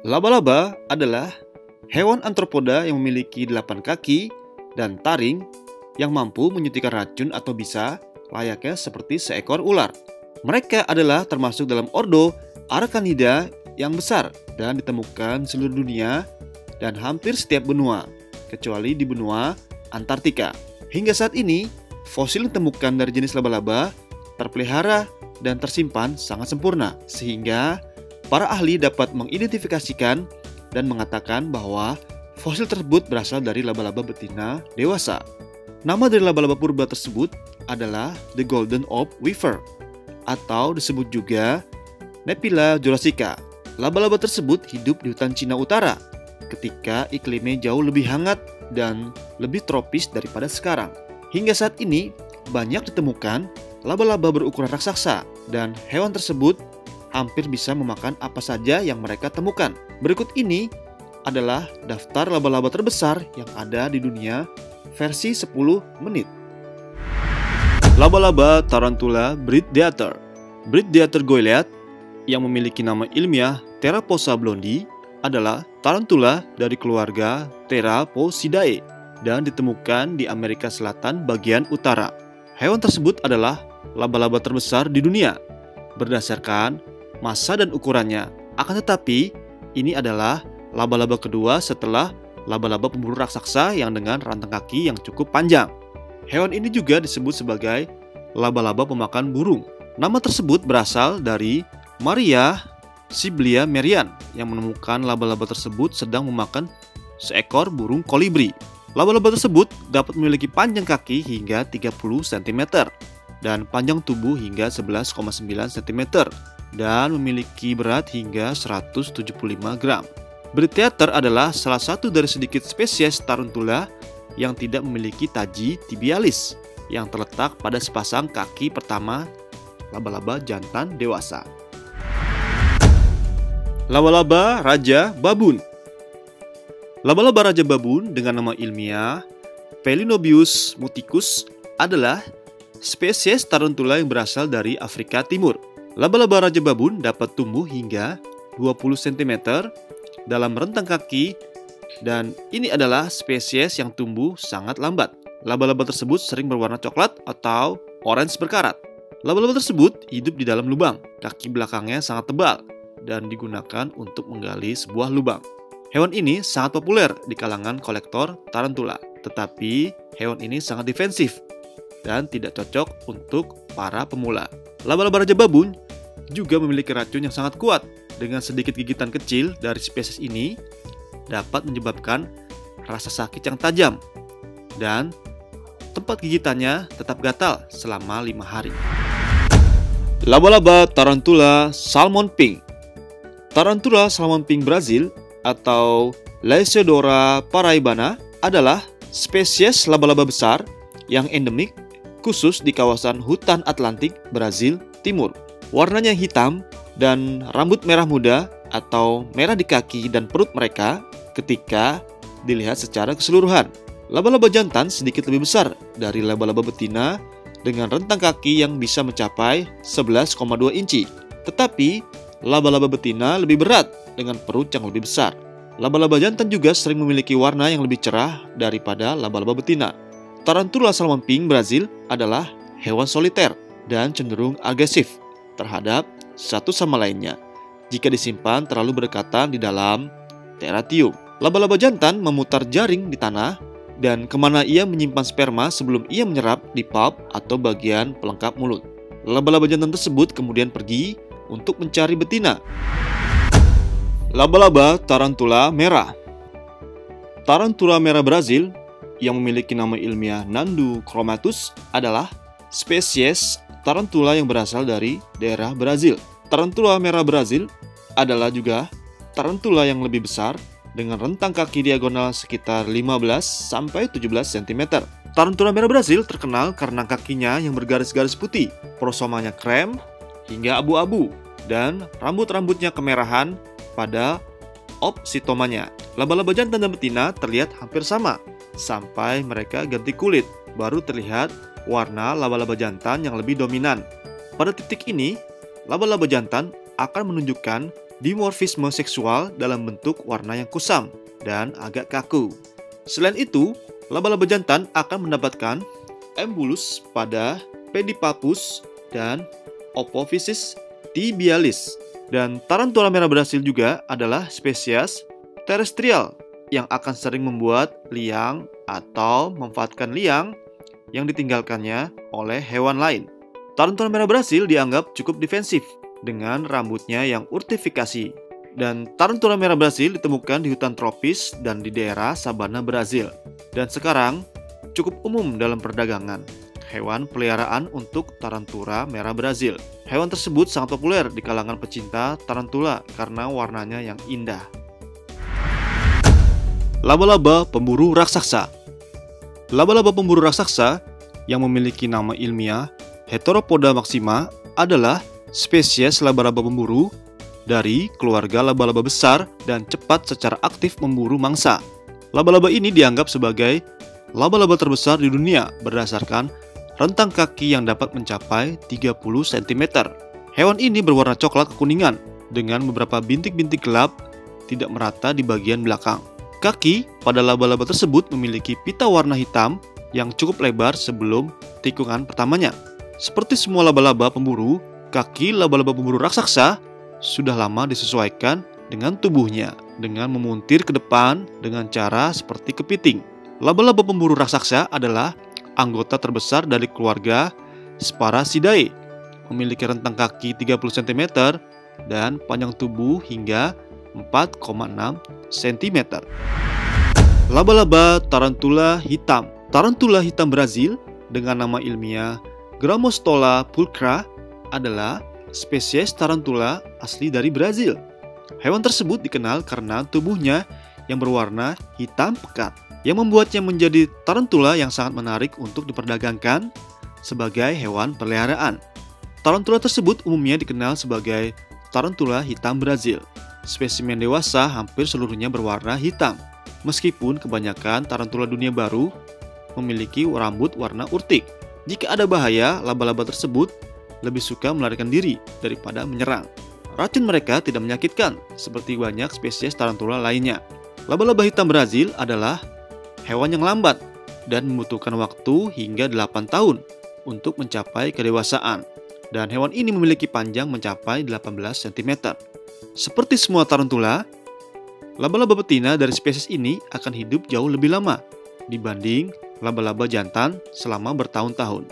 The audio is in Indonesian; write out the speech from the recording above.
Laba-laba adalah hewan arthropoda yang memiliki 8 kaki dan taring yang mampu menyuntikkan racun atau bisa layaknya seperti seekor ular. Mereka adalah termasuk dalam ordo Arachnida yang besar dan ditemukan seluruh dunia dan hampir setiap benua, kecuali di benua Antartika. Hingga saat ini, fosil yang ditemukan dari jenis laba-laba terpelihara dan tersimpan sangat sempurna, sehingga para ahli dapat mengidentifikasikan dan mengatakan bahwa fosil tersebut berasal dari laba-laba betina dewasa. Nama dari laba-laba purba tersebut adalah The Golden Orb Weaver, atau disebut juga Nephila jurassica. Laba-laba tersebut hidup di hutan Cina Utara ketika iklimnya jauh lebih hangat dan lebih tropis daripada sekarang. Hingga saat ini, banyak ditemukan laba-laba berukuran raksasa, dan hewan tersebut hampir bisa memakan apa saja yang mereka temukan. Berikut ini adalah daftar laba-laba terbesar yang ada di dunia versi 10 menit. Laba-laba tarantula Britdeater. Britdeater goylet yang memiliki nama ilmiah Theraposa blondi adalah tarantula dari keluarga Theraphosidae dan ditemukan di Amerika Selatan bagian utara. Hewan tersebut adalah laba-laba terbesar di dunia berdasarkan massa dan ukurannya. Akan tetapi, ini adalah laba-laba kedua setelah laba-laba pemburu raksasa yang dengan rantang kaki yang cukup panjang. Hewan ini juga disebut sebagai laba-laba pemakan burung. Nama tersebut berasal dari Maria Sibylla Merian yang menemukan laba-laba tersebut sedang memakan seekor burung kolibri. Laba-laba tersebut dapat memiliki panjang kaki hingga 30 cm dan panjang tubuh hingga 11,9 cm dan memiliki berat hingga 175 gram. Britdeater adalah salah satu dari sedikit spesies tarantula yang tidak memiliki taji tibialis yang terletak pada sepasang kaki pertama laba-laba jantan dewasa. Laba-laba raja babun. Laba-laba raja babun dengan nama ilmiah Phelinobius muticus adalah spesies tarantula yang berasal dari Afrika Timur. Laba-laba raja babun dapat tumbuh hingga 20 cm dalam rentang kaki, dan ini adalah spesies yang tumbuh sangat lambat. Laba-laba tersebut sering berwarna coklat atau orange berkarat. Laba-laba tersebut hidup di dalam lubang. Kaki belakangnya sangat tebal dan digunakan untuk menggali sebuah lubang. Hewan ini sangat populer di kalangan kolektor tarantula, tetapi hewan ini sangat defensif dan tidak cocok untuk para pemula. Laba-laba raja babun juga memiliki racun yang sangat kuat. Dengan sedikit gigitan kecil dari spesies ini dapat menyebabkan rasa sakit yang tajam dan tempat gigitannya tetap gatal selama 5 hari. Laba-laba tarantula salmon pink. Tarantula salmon pink Brazil atau Laisiodora paraibana adalah spesies laba-laba besar yang endemik khusus di kawasan hutan Atlantik Brazil Timur. Warnanya hitam dan rambut merah muda atau merah di kaki dan perut mereka ketika dilihat secara keseluruhan. Laba-laba jantan sedikit lebih besar dari laba-laba betina dengan rentang kaki yang bisa mencapai 11,2 inci. Tetapi laba-laba betina lebih berat dengan perut yang lebih besar. Laba-laba jantan juga sering memiliki warna yang lebih cerah daripada laba-laba betina. Tarantula salmon pink Brazil adalah hewan soliter dan cenderung agresif terhadap satu sama lainnya jika disimpan terlalu berdekatan di dalam terrarium. Laba-laba jantan memutar jaring di tanah dan kemana ia menyimpan sperma sebelum ia menyerap di pulp atau bagian pelengkap mulut. Laba-laba jantan tersebut kemudian pergi untuk mencari betina. Laba-laba tarantula merah. Tarantula merah Brazil yang memiliki nama ilmiah Nandu chromatus adalah spesies tarantula yang berasal dari daerah Brazil. Tarantula merah Brazil adalah juga tarantula yang lebih besar dengan rentang kaki diagonal sekitar 15-17 cm. Tarantula merah Brazil terkenal karena kakinya yang bergaris-garis putih, prosomanya krem hingga abu-abu, dan rambut-rambutnya kemerahan pada opsitomanya. Laba-laba jantan dan betina terlihat hampir sama sampai mereka ganti kulit, baru terlihat warna laba-laba jantan yang lebih dominan. Pada titik ini, laba-laba jantan akan menunjukkan dimorfisme seksual dalam bentuk warna yang kusam dan agak kaku. Selain itu, laba-laba jantan akan mendapatkan embulus pada pedipalpus dan apophysis tibialis. Dan tarantula merah Brasil juga adalah spesies terestrial yang akan sering membuat liang atau memanfaatkan liang yang ditinggalkannya oleh hewan lain. Tarantula merah Brasil dianggap cukup defensif dengan rambutnya yang urtifikasi. Dan tarantula merah Brasil ditemukan di hutan tropis dan di daerah sabana Brazil. Dan sekarang cukup umum dalam perdagangan hewan peliharaan untuk tarantula merah Brasil. Hewan tersebut sangat populer di kalangan pecinta tarantula karena warnanya yang indah. Laba-laba pemburu raksasa. Laba-laba pemburu raksasa yang memiliki nama ilmiah Heteropoda maxima adalah spesies laba-laba pemburu dari keluarga laba-laba besar dan cepat secara aktif memburu mangsa. Laba-laba ini dianggap sebagai laba-laba terbesar di dunia berdasarkan rentang kaki yang dapat mencapai 30 cm. Hewan ini berwarna coklat kekuningan dengan beberapa bintik-bintik gelap tidak merata di bagian belakang. Kaki pada laba-laba tersebut memiliki pita warna hitam yang cukup lebar sebelum tikungan pertamanya. Seperti semua laba-laba pemburu, kaki laba-laba pemburu raksasa sudah lama disesuaikan dengan tubuhnya dengan memuntir ke depan dengan cara seperti kepiting. Laba-laba pemburu raksasa adalah anggota terbesar dari keluarga Sparacidae, memiliki rentang kaki 30 cm dan panjang tubuh hingga 4,6 cm. Laba-laba tarantula hitam. Tarantula hitam Brazil dengan nama ilmiah Grammostola pulchra adalah spesies tarantula asli dari Brazil. Hewan tersebut dikenal karena tubuhnya yang berwarna hitam pekat, yang membuatnya menjadi tarantula yang sangat menarik untuk diperdagangkan sebagai hewan peliharaan. Tarantula tersebut umumnya dikenal sebagai tarantula hitam Brazil. Spesimen dewasa hampir seluruhnya berwarna hitam, meskipun kebanyakan tarantula dunia baru memiliki rambut warna urtik. Jika ada bahaya, laba-laba tersebut lebih suka melarikan diri daripada menyerang. Racun mereka tidak menyakitkan, seperti banyak spesies tarantula lainnya. Laba-laba hitam Brazil adalah hewan yang lambat dan membutuhkan waktu hingga 8 tahun untuk mencapai kedewasaan. Dan hewan ini memiliki panjang mencapai 18 cm. Seperti semua tarantula, laba-laba betina dari spesies ini akan hidup jauh lebih lama dibanding laba-laba jantan selama bertahun-tahun.